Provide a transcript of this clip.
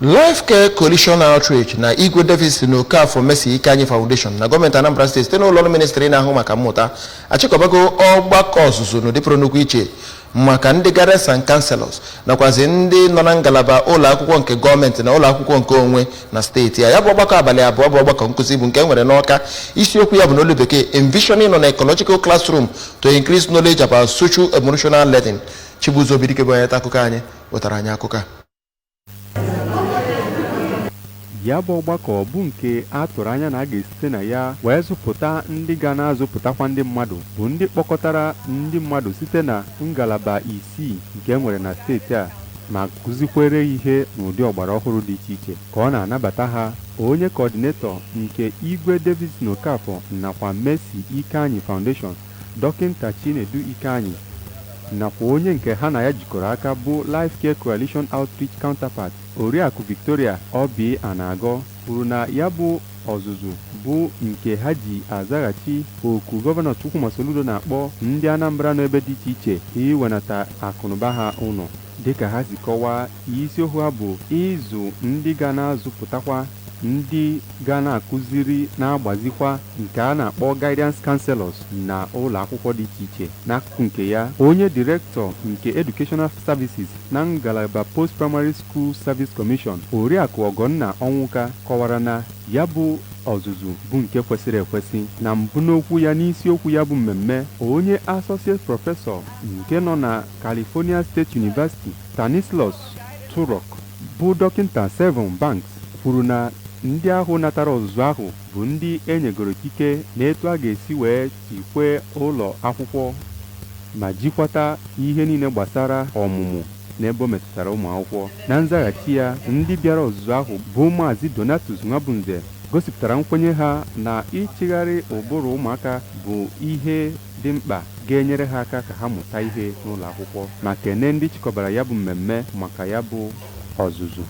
Life Care Coalition Outreach na Igwe Davis n'Okafọ Mercy Ikanyi Foundation na gọọmenti Anambra State site n'ụlọ ministri na-ahụ maka mmụta achịkọbago ọgbakọ ọzụzụ n'ụdị nnukwu iche maka ndị guardians and counselors nakwazi ndị nọ na ngalaba ụlọ akwụkwọ nke gọọmenti na ụlọ akwụkwọ nke onwe na steeti ya bụ ọgbakọ abalị abụọ bụ ọgbakọ nkụzi bụ nke nwere n'Awka isiokwu ya bụ n'olu bekee envisioning on ecological classroom to increase knowledge about social emotional learning. Chibuzo Bidike bụ onye akụkọ anyị wetara anyị akụkọ. Ya bụ ọgbakọ bụ nke a tụrụ anya na a ga-esite na ya wee zụpụta ndị ga na-azụpụtakwa ndị mmadụ bụ ndị kpọkọtara ndị mmadụ site na ngalaba isii nke enwere na steeti a ma kụzikwere ihe n'ụdị ọgbara ọhụrụ dị iche iche ka ọ na-anabata ha. Onye coordinator nke Igwe Davis n'Okafọ nakwa Mercy Ikanyi Foundation Dọkịnta Chinedu Ikanyi nakwa onye nke ha na ya jikọrọ aka bụ Life Care Coalition Outreach Counterpart Oriakụ Victoria Obi Anago kwuru na ya bụ ọzụzụ bụ nke ha ji azaghachi oku gọvanọ Chukwuma Soludo na-akpọ ndị Anambra n'ebe dị iche iche iwenata akụnụba ha ụlọ. Dịka ha si kọwaa, isiokwu ha bụ ịzụ ndị ga na-azụpụtakwa ndị ga na-akụziri na-agbazikwa nke a na-akpọ guidance counselors na ụlọ akwụkwọ dị iche iche. N'akụkụ nke ya, onye direktọ nke Educational Services na ngalaba Post Primary School Service Commission Oriakụ Ogonna Onwuka kọwara na ya bụ ọzụzụ bụ nke kwesịrị ekwesị. Na mbụ n'okwu ya n'isiokwu ya bụ mmemme, onye Associate Professor nke nọ na California State University Stanislaus Turok bụ Dọkịnta Seven Banks kwuru na ndị ahụ natara ọzụzụ ahụ bụ ndị enyegoro ikike n'etu a ga-esi wee chikwe ụlọ akwụkwọ ma jikwata ihe niile gbasara ọmụmụ n'ebe o metụtara ụmụ akwụkwọ. Na nzaghachi ya, ndị bịara ọzụzụ ahụ bụ Maazị Donatus Nwabunze gosipụtara nkwenye ha na ịchịgharị ụbụrụ ụmụaka bụ ihe dị mkpa ga-enyere ha aka ka ha mụta ihe n'ụlọ akwụkwọ ma kene ndị chịkọbara ya bụ mmemme maka ya bụ ọzụzụ.